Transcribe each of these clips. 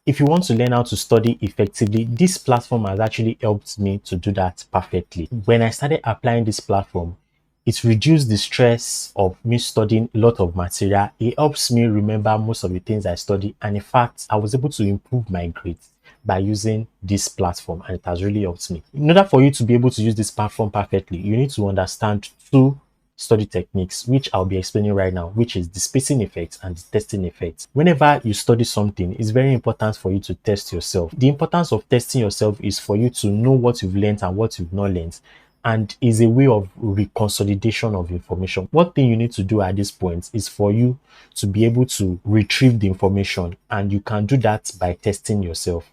If you want to learn how to study effectively, this platform has actually helped me to do that perfectly. When I started applying this platform, it reduced the stress of me studying a lot of material. It helps me remember most of the things I study. And in fact, I was able to improve my grades by using this platform, and it has really helped me. In order for you to be able to use this platform perfectly, you need to understand two study techniques, which I'll be explaining right now, which is the spacing effect and the testing effect. Whenever you study something, it's very important for you to test yourself. The importance of testing yourself is for you to know what you've learned and what you've not learned, and is a way of reconsolidation of information. One thing you need to do at this point is for you to be able to retrieve the information, and you can do that by testing yourself.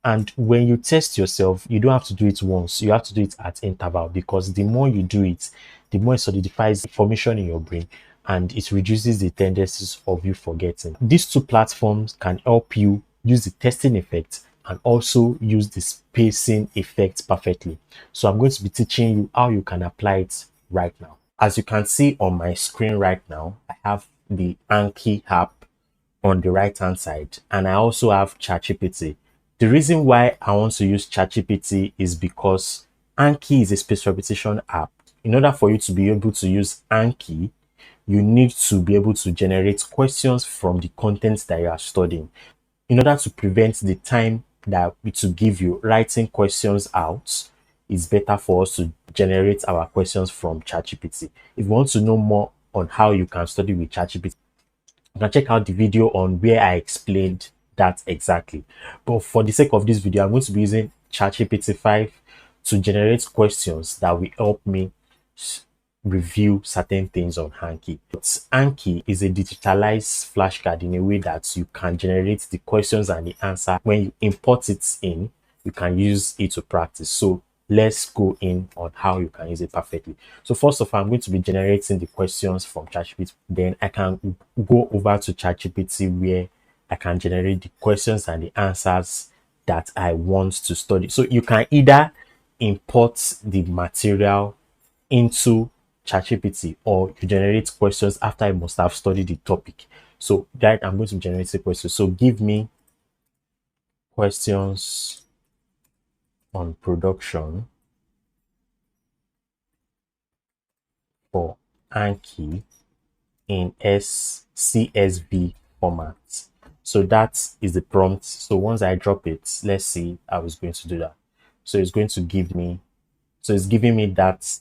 And when you test yourself, you don't have to do it once, you have to do it at interval, because the more you do it, the more it solidifies information in your brain and it reduces the tendencies of you forgetting. These two platforms can help you use the testing effect and also use the spacing effect perfectly. So I'm going to be teaching you how you can apply it right now. As you can see on my screen right now, I have the Anki app on the right hand side, and I also have ChatGPT. The reason why I want to use ChatGPT is because Anki is a space repetition app. In order for you to be able to use Anki, you need to be able to generate questions from the content that you are studying. In order to prevent the time that it will give you writing questions out, it's better for us to generate our questions from ChatGPT. If you want to know more on how you can study with ChatGPT, you can check out the video on where I explained that exactly. But for the sake of this video, I'm going to be using ChatGPT 5 to generate questions that will help me review certain things on Anki. But Anki is a digitalized flashcard in a way that you can generate the questions and the answer. When you import it in, you can use it to practice. So let's go in on how you can use it perfectly. So first of all, I'm going to be generating the questions from ChatGPT. Then I can go over to ChatGPT where I can generate the questions and the answers that I want to study. So you can either import the material into ChatGPT or you generate questions after I must have studied the topic. So that I'm going to generate a question. So give me questions on production for Anki in CSV format. So that is the prompt. So once I drop it, let's see how it's going to do that. So it's going to give me, so it's giving me that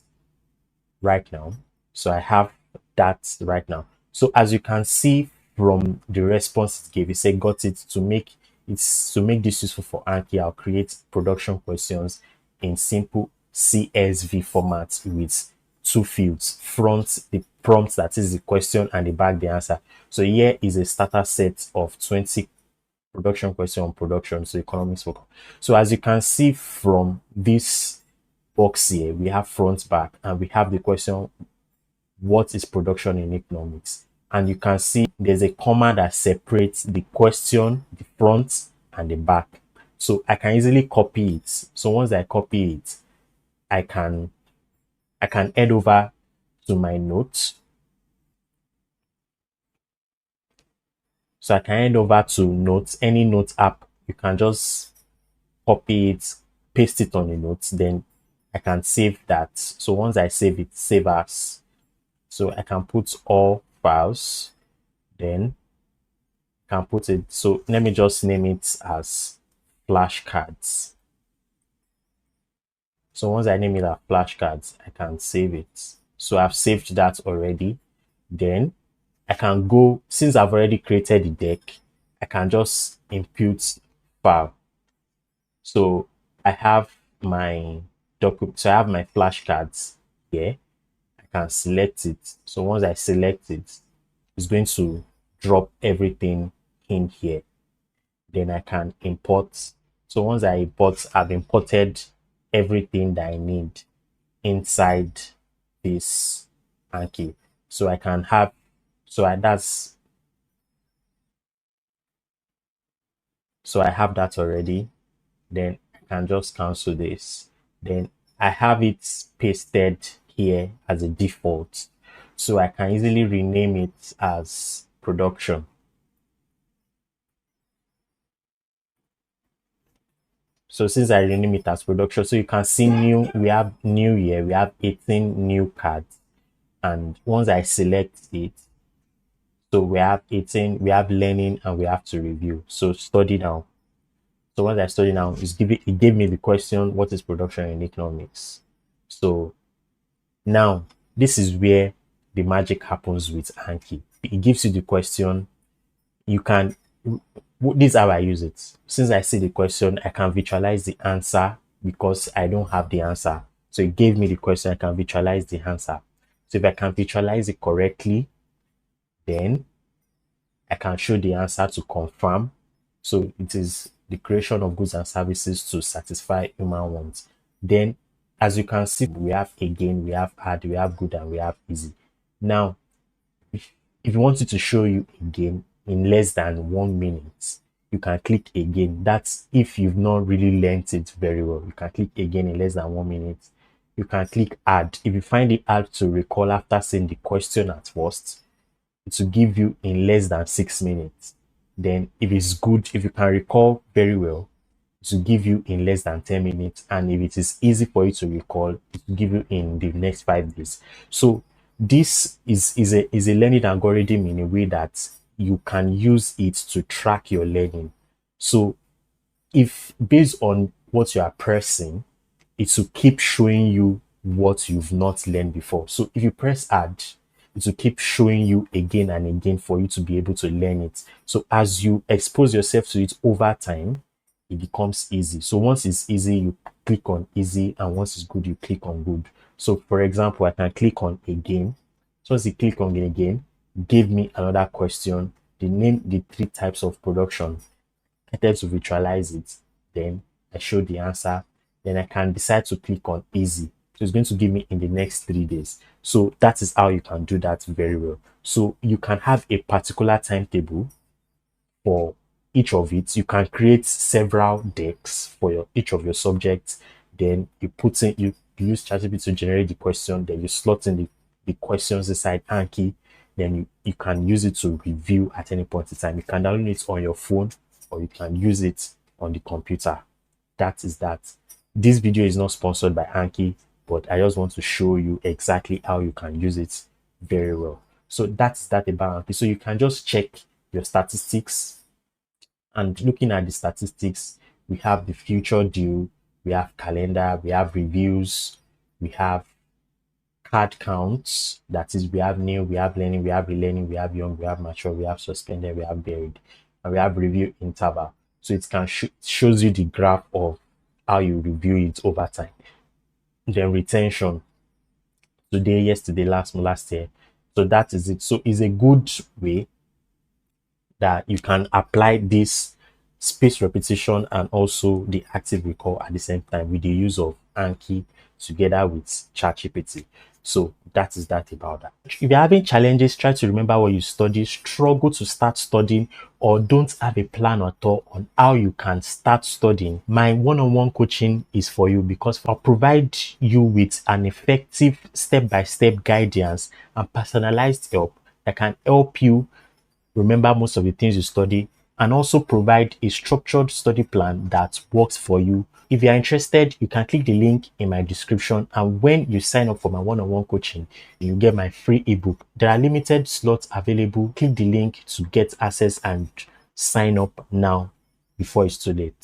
right now. So I have that right now. So as you can see from the response it gave, it said got it to make this useful for Anki. I'll create production questions in simple CSV format with two fields: front the prompt, that is the question, and the back the answer. So here is a starter set of 20 production question on production, so economics focus. So as you can see from this box here, we have front, back, and we have the question, what is production in economics? And you can see there's a comma that separates the question, the front, and the back. So I can easily copy it. So once I copy it, I can head over to my notes. So I can head over to notes, any notes app. You can just copy it, paste it on the notes, then I can save that. So once I save it, save as. So I can put all files, then I can put it. So let me just name it as flashcards. So once I name it as flashcards, I can save it. So I've saved that already. Then I can go, since I've already created the deck, I can just input file. So I have my document, so I have my flashcards here. I can select it. So once I select it, it's going to drop everything in here. Then I can import. So once I import, I've imported everything that I need inside this Anki. So I can have, so I, that's, so I have that already. Then I can just cancel this. Then I have it pasted here as a default. So I can easily rename it as production. So since I rename it as production, so you can see new, we have new year, we have 18 new cards. And once I select it, so we have 18, we have learning and we have to review. So study now. So once I study now, it gave me the question, what is production in economics? So now this is where the magic happens with Anki. It gives you the question. You can, this is how I use it. Since I see the question, I can visualize the answer because I don't have the answer. So it gave me the question, I can visualize the answer. So if I can visualize it correctly, then I can show the answer to confirm. So it is the creation of goods and services to satisfy human wants. Then, as you can see, we have again, we have add, we have good, and we have easy. Now, if you want it to show you again in less than 1 minute, you can click again. That's if you've not really learned it very well. You can click again in less than 1 minute. You can click add. If you find it hard to recall after seeing the question at first, it will give you in less than 6 minutes. Then if it's good, if you can recall very well, it will give you in less than 10 minutes. And if it is easy for you to recall, it will give you in the next 5 days. So this is a learning algorithm in a way that you can use it to track your learning. So if based on what you are pressing, it will keep showing you what you've not learned before. So if you press add, it will keep showing you again and again for you to be able to learn it. So as you expose yourself to it over time, it becomes easy. So once it's easy, you click on easy, and once it's good, you click on good. So for example, I can click on again. So once you click on again, give me another question. They name the 3 types of production. I tend to visualize it. Then I show the answer. Then I can decide to click on easy. So it's going to give me in the next 3 days. So that is how you can do that very well. So you can have a particular timetable for each of it. You can create several decks for each of your subjects. Then you put in, you use ChatGPT to generate the question. Then you slot in the questions inside Anki. Then you can use it to review at any point in time. You can download it on your phone or you can use it on the computer. That is that. This video is not sponsored by Anki, but I just want to show you exactly how you can use it very well. So that's that about Anki. So you can just check your statistics, and looking at the statistics, we have the future due, we have calendar, we have reviews, we have card counts. That is, we have new, we have learning, we have relearning, we have young, we have mature, we have suspended, we have buried, and we have review interval. So it can shows you the graph of how you review it over time. Then retention, today, yesterday, last year. So that is it. So it's a good way that you can apply this space repetition and also the active recall at the same time with the use of Anki together with ChatGPT. So that is that about that. If you're having challenges, try to remember what you study, struggle to start studying, or don't have a plan at all on how you can start studying, my one-on-one coaching is for you, because I'll provide you with an effective step-by-step guidance and personalized help that can help you remember most of the things you study, and also provide a structured study plan that works for you. If you are interested, you can click the link in my description, and when you sign up for my one-on-one coaching, you get my free ebook. There are limited slots available. Click the link to get access and sign up now before it's too late.